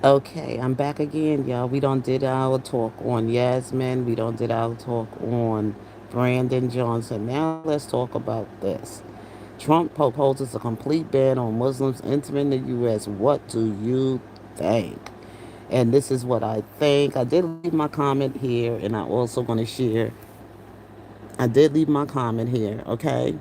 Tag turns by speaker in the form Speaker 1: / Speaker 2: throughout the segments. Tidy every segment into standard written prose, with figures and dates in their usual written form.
Speaker 1: Okay, I'm back again, y'all. We don't did our talk on Yasmin. We don't did our talk on Brandon Johnson. Now let's talk about this. Trump proposes a complete ban on Muslims entering the U.S. What do you think? And this is what I think. I did leave my comment here, and I'm also going to share. I did leave my comment here, okay?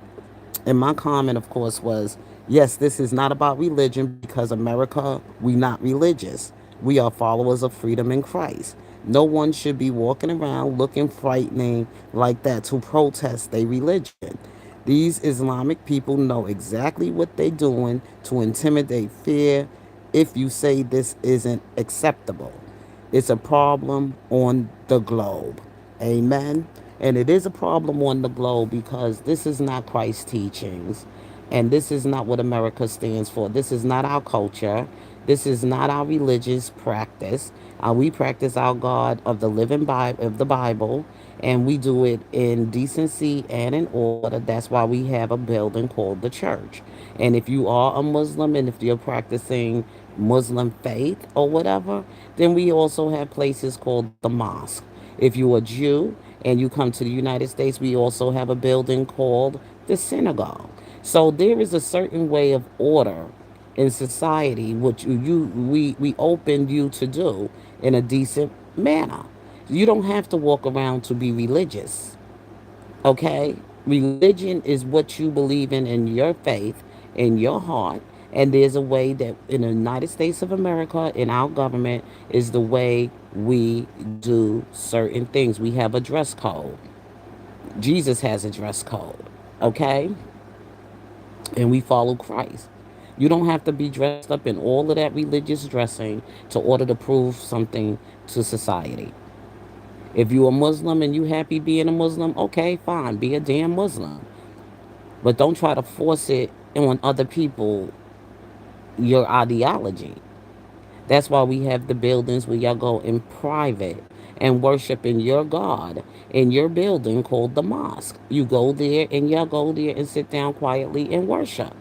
Speaker 1: And my comment, of course, was yes, this is not about religion because America, we not religious. We are followers of freedom in Christ. No one should be walking around looking frightening like that to protest their religion. These Islamic people know exactly what they're doing to intimidate fear if you say this isn't acceptable. It's a problem on the globe. Amen. And it is a problem on the globe because this is not Christ's teachings. And this is not what America stands for. This is not our culture. This is not our religious practice. We practice our God of the living Bible, of the Bible, and we do it in decency and in order. That's why we have a building called the church. And if you are a Muslim and if you're practicing Muslim faith or whatever, then we also have places called the mosque. If you're a Jew and you come to the United States, we also have a building called the synagogue. So there is a certain way of order in society which we opened you to do in a decent manner. You don't have to walk around to be religious. Okay? Religion is what you believe in your faith, in your heart. And there's a way that in the United States of America, in our government, is the way we do certain things. We have a dress code. Jesus has a dress code. Okay? And we follow Christ. You don't have to be dressed up in all of that religious dressing to order to prove something to society. If you're a Muslim and you happy being a Muslim, okay, fine, be a damn Muslim. But don't try to force it on other people, your ideology. That's why we have the buildings where y'all go in private and worship in your God in your building called the mosque. You go there and y'all go there and sit down quietly and worship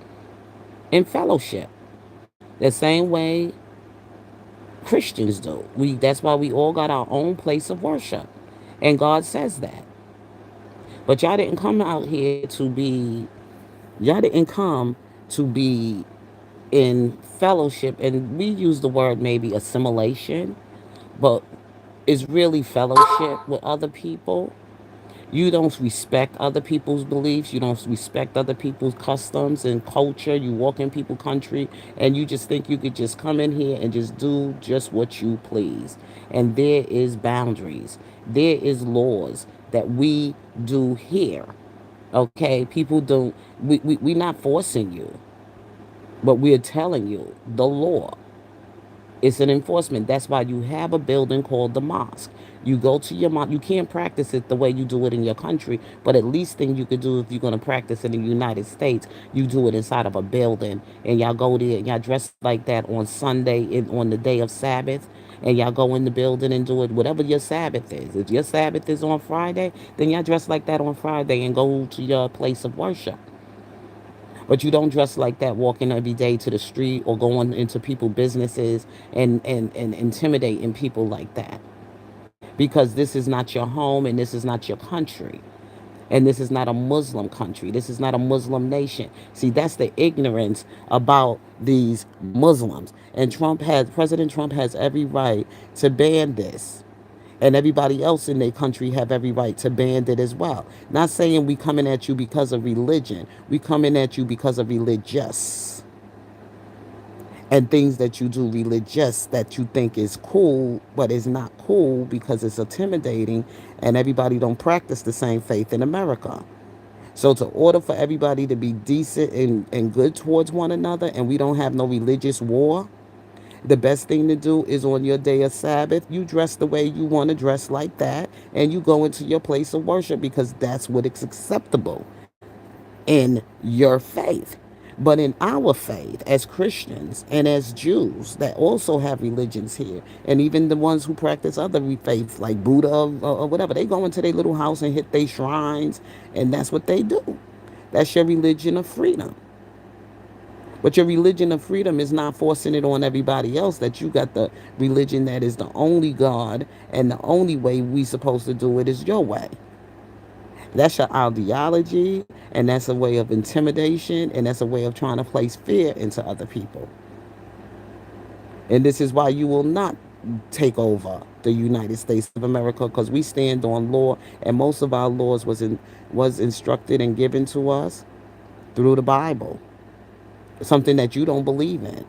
Speaker 1: in fellowship. The same way Christians do. That's why we all got our own place of worship. And God says that. But y'all didn't come out here to be y'all didn't come to be in fellowship, and we use the word maybe assimilation, but it's really fellowship with other people. You don't respect other people's beliefs. You don't respect other people's customs and culture. You walk in people's country and you just think you could just come in here and just do just what you please. And there is boundaries. There is laws that we do here. Okay, people don't. We're not forcing you, but we're telling you the law. It's an enforcement. That's why you have a building called the mosque. You go to your mosque. You can't practice it the way you do it in your country, but at least thing you could do if you're going to practice it in the United States, you do it inside of a building, and y'all go there and y'all dress like that on Sunday on the day of Sabbath, and y'all go in the building and do it whatever your Sabbath is. If your Sabbath is on Friday, then y'all dress like that on Friday and go to your place of worship. But you don't dress like that walking every day to the street or going into people's businesses and intimidating people like that. Because this is not your home and this is not your country. And this is not a Muslim country. This is not a Muslim nation. See, that's the ignorance about these Muslims. And President Trump has every right to ban this, and everybody else in their country have every right to ban it as well. Not saying we coming at you because of religion. We coming at you because of religious and things that you do religious that you think is cool, but is not cool because it's intimidating, and everybody don't practice the same faith in America. So to order for everybody to be decent and good towards one another, and we don't have no religious war, the best thing to do is on your day of Sabbath, you dress the way you want to dress like that, and you go into your place of worship because that's what is acceptable in your faith. But in our faith, as Christians and as Jews that also have religions here, and even the ones who practice other faiths like Buddha or whatever, they go into their little house and hit their shrines, and that's what they do. That's your religion of freedom. But your religion of freedom is not forcing it on everybody else that you got the religion that is the only God and the only way we supposed to do it is your way. That's your ideology, and that's a way of intimidation, and that's a way of trying to place fear into other people. And this is why you will not take over the United States of America, because we stand on law, and most of our laws was instructed and given to us through the Bible, something that you don't believe in.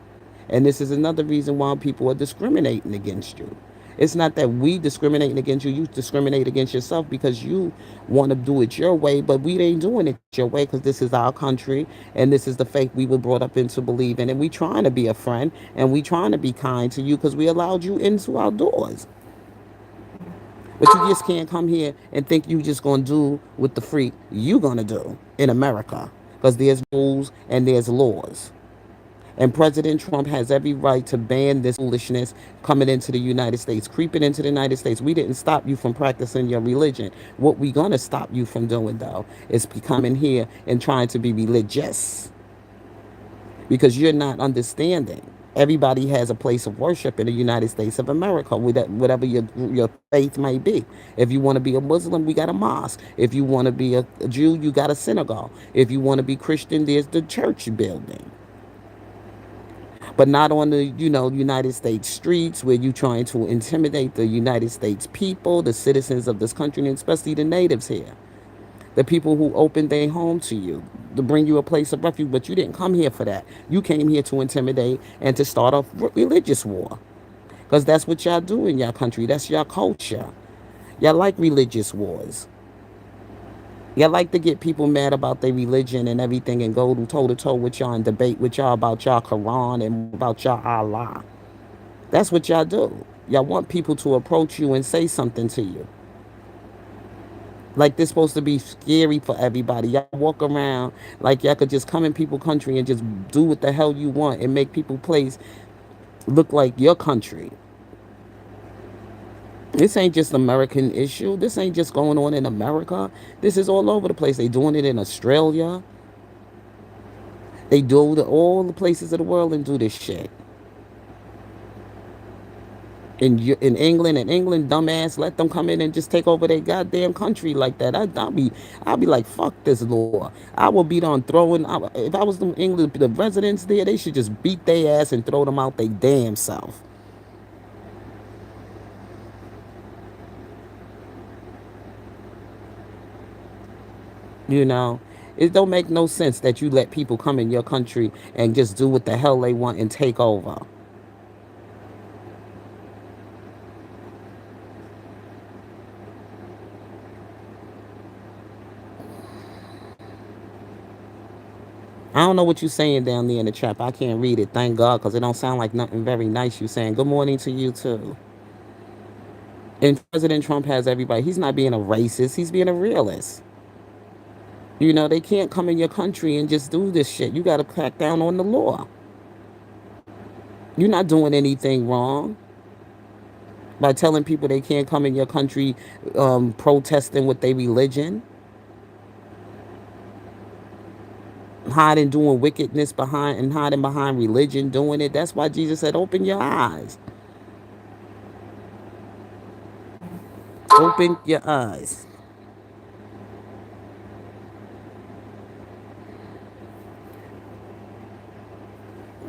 Speaker 1: And this is another reason why people are discriminating against you. It's not that we discriminating against you. You discriminate against yourself because you want to do it your way, but we ain't doing it your way because this is our country and this is the faith we were brought up into believing. And we trying to be a friend and we trying to be kind to you because we allowed you into our doors. But you just can't come here and think you just gonna do what the freak you gonna do in America because there's rules and there's laws. And President Trump has every right to ban this foolishness coming into the United States, creeping into the United States. We didn't stop you from practicing your religion. What we're going to stop you from doing, though, is coming here and trying to be religious because you're not understanding. Everybody has a place of worship in the United States of America, whatever your faith may be. If you want to be a Muslim, we got a mosque. If you want to be a Jew, you got a synagogue. If you want to be Christian, there's the church building, but not on the United States streets where you're trying to intimidate the United States people, the citizens of this country, and especially the natives here, the people who opened their home to you to bring you a place of refuge. But you didn't come here for that. You came here to intimidate and to start a religious war, because that's what y'all do in y'all country. That's your culture. Y'all like religious wars. Y'all like to get people mad about their religion and everything and go toe to toe with y'all and debate with y'all about y'all Quran and about y'all Allah. That's what y'all do. Y'all want people to approach you and say something to you. Like this supposed to be scary for everybody. Y'all walk around like y'all could just come in people's country and just do what the hell you want and make people place look like your country. This ain't just an American issue. This ain't just going on in America. This is all over the place. They doing it in Australia. They do all the places of the world and do this shit. In England, dumbass, let them come in and just take over their goddamn country like that. I'll be like, fuck this law. I will be on throwing. If I was in England, the residents there, they should just beat their ass and throw them out their damn self. You know, it don't make no sense that you let people come in your country and just do what the hell they want and take over. I don't know what you're saying down there in the trap. I can't read it, thank God, because it don't sound like nothing very nice you saying. Good morning to you too. And President Trump has everybody. He's not being a racist. He's being a realist. They can't come in your country and just do this shit. You got to crack down on the law. You're not doing anything wrong by telling people they can't come in your country protesting with their religion, hiding, doing wickedness behind and hiding behind religion, doing it. That's why Jesus said, open your eyes. Open your eyes.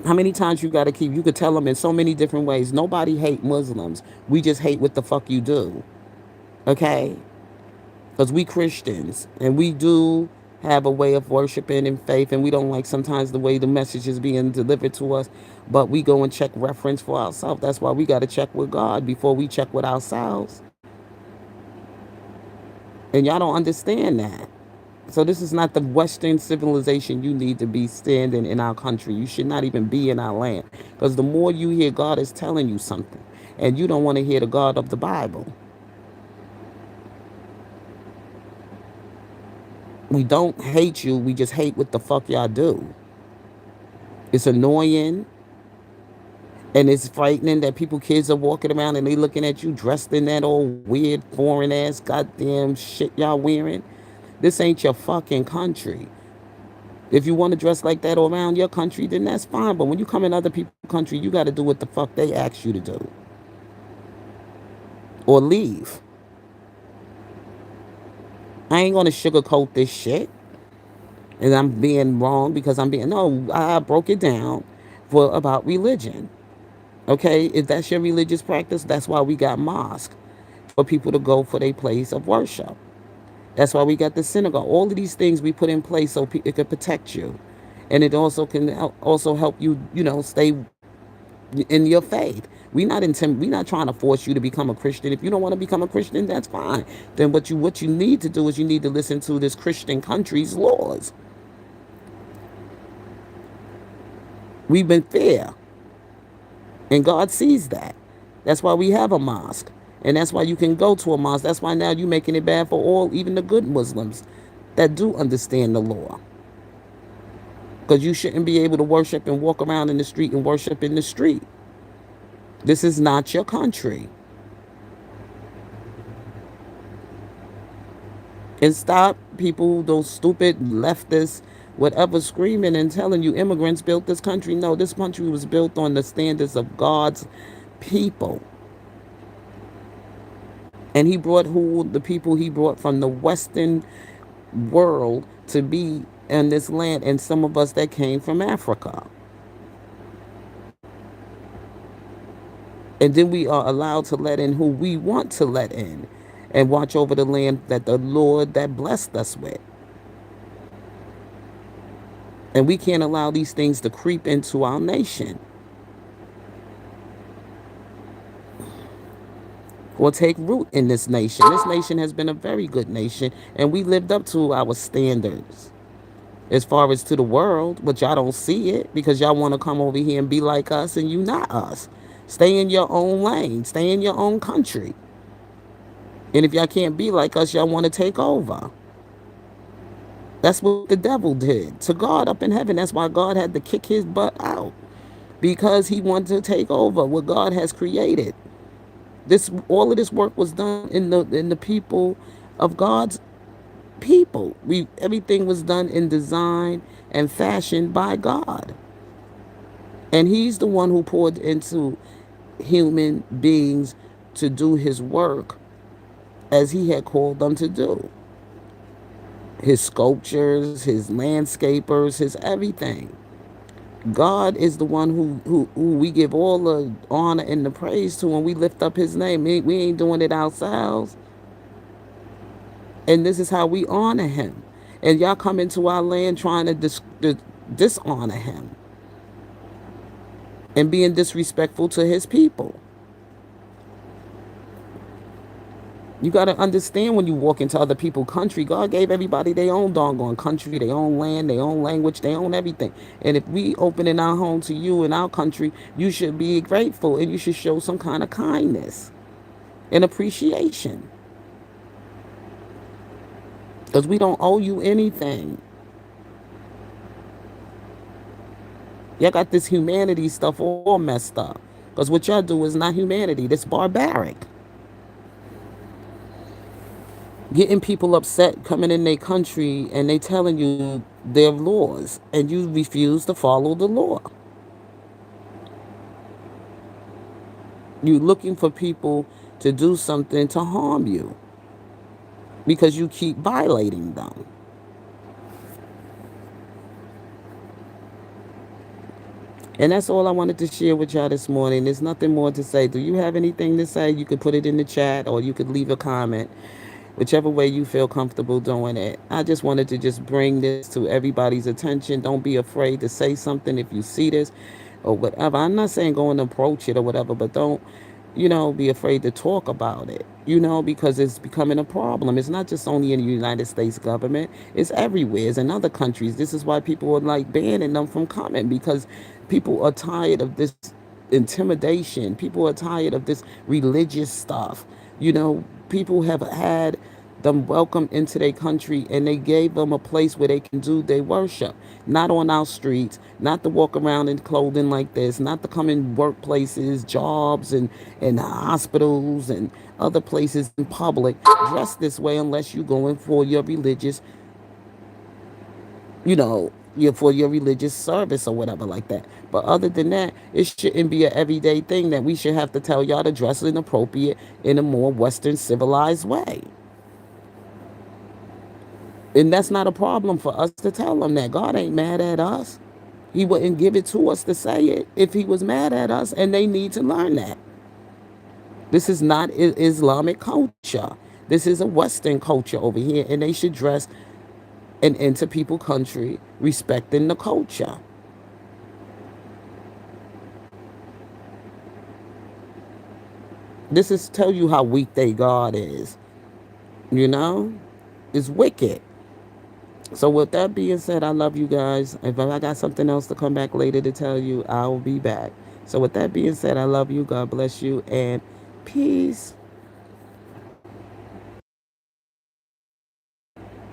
Speaker 1: How many times you got to keep, you could tell them in so many different ways. Nobody hate Muslims. We just hate what the fuck you do. Okay? Because we Christians and we do have a way of worshiping and faith, and we don't like sometimes the way the message is being delivered to us, but we go and check reference for ourselves. That's why we got to check with God before we check with ourselves. And y'all don't understand that. So this is not the Western civilization you need to be standing in our country. You should not even be in our land. Because the more you hear God is telling you something, and you don't want to hear the God of the Bible. We don't hate you. We just hate what the fuck y'all do. It's annoying. And it's frightening that kids are walking around and they looking at you dressed in that old weird foreign ass goddamn shit y'all wearing. This ain't your fucking country. If you want to dress like that around your country, then that's fine. But when you come in other people's country, you got to do what the fuck they ask you to do or leave. I ain't gonna sugarcoat this shit, and I'm being wrong because I'm being no. I broke it down for about religion. Okay, if that's your religious practice, that's why we got mosque for people to go for their place of worship. That's why we got the synagogue. All of these things we put in place so it could protect you, and it also can also help you, stay in your faith. We not trying to force you to become a Christian. If you don't want to become a Christian, that's fine. Then what you need to do is you need to listen to this Christian country's laws. We've been fair, and God sees that. That's why we have a mosque, and that's why you can go to a mosque. That's why now you're making it bad for all, even the good Muslims that do understand the law. Because you shouldn't be able to worship and walk around in the street and worship in the street. This is not your country. And stop people, those stupid leftists, whatever, screaming and telling you immigrants built this country. No, this country was built on the standards of God's people. And he brought the people he brought from the Western world to be in this land, and some of us that came from Africa. And then we are allowed to let in who we want to let in and watch over the land that the Lord that blessed us with. And we can't allow these things to creep into our nation or take root in this nation. This nation has been a very good nation, and we lived up to our standards as far as to the world, but y'all don't see it because y'all want to come over here and be like us, and you not us. Stay in your own lane. Stay in your own country. And if y'all can't be like us, y'all want to take over. That's what the devil did to God up in heaven. That's why God had to kick his butt out, because he wanted to take over what God has created. This all of this work was done in the people of God's people. Everything was done in design and fashioned by God. And he's the one who poured into human beings to do his work as he had called them to do. His sculptures, his landscapers, his everything. God is the one who we give all the honor and the praise to, and we lift up his name. We ain't doing it ourselves. And this is how we honor him. And y'all come into our land trying to dishonor him and being disrespectful to his people. You got to understand, when you walk into other people's country, God gave everybody their own doggone country, their own land, their own language, their own everything. And if we open in our home to you in our country, you should be grateful, and you should show some kind of kindness and appreciation. Because we don't owe you anything. Y'all got this humanity stuff all messed up. Because what y'all do is not humanity. That's barbaric. Getting people upset coming in their country and they telling you their laws, and you refuse to follow the law. You looking for people to do something to harm you because you keep violating them. And that's all I wanted to share with y'all this morning. There's nothing more to say. Do you have anything to say? You could put it in the chat, or you could leave a comment. Whichever way you feel comfortable doing it. I just wanted to just bring this to everybody's attention. Don't be afraid to say something if you see this or whatever. I'm not saying go and approach it or whatever, but don't, be afraid to talk about it, because it's becoming a problem. It's not just only in the United States government, it's everywhere. It's in other countries. This is why people are like banning them from coming, because people are tired of this intimidation. People are tired of this religious stuff. People have had them welcome into their country, and they gave them a place where they can do their worship. Not on our streets, not to walk around in clothing like this, not to come in workplaces, jobs, and hospitals and other places in public dressed this way unless you're going for your religious, for your religious service or whatever like that. But other than that, it shouldn't be an everyday thing that we should have to tell y'all to dress inappropriate in a more Western civilized way. And that's not a problem for us to tell them that. God ain't mad at us. He wouldn't give it to us to say it if he was mad at us, and they need to learn that. This is not Islamic culture. This is a Western culture over here, and they should dress and enter people country respecting the culture. This is tell you how weak they God is. You know, it's wicked. So with that being said, I love you guys. If I got something else to come back later to tell you, I'll be back. So with that being said, I love you. God bless you and peace.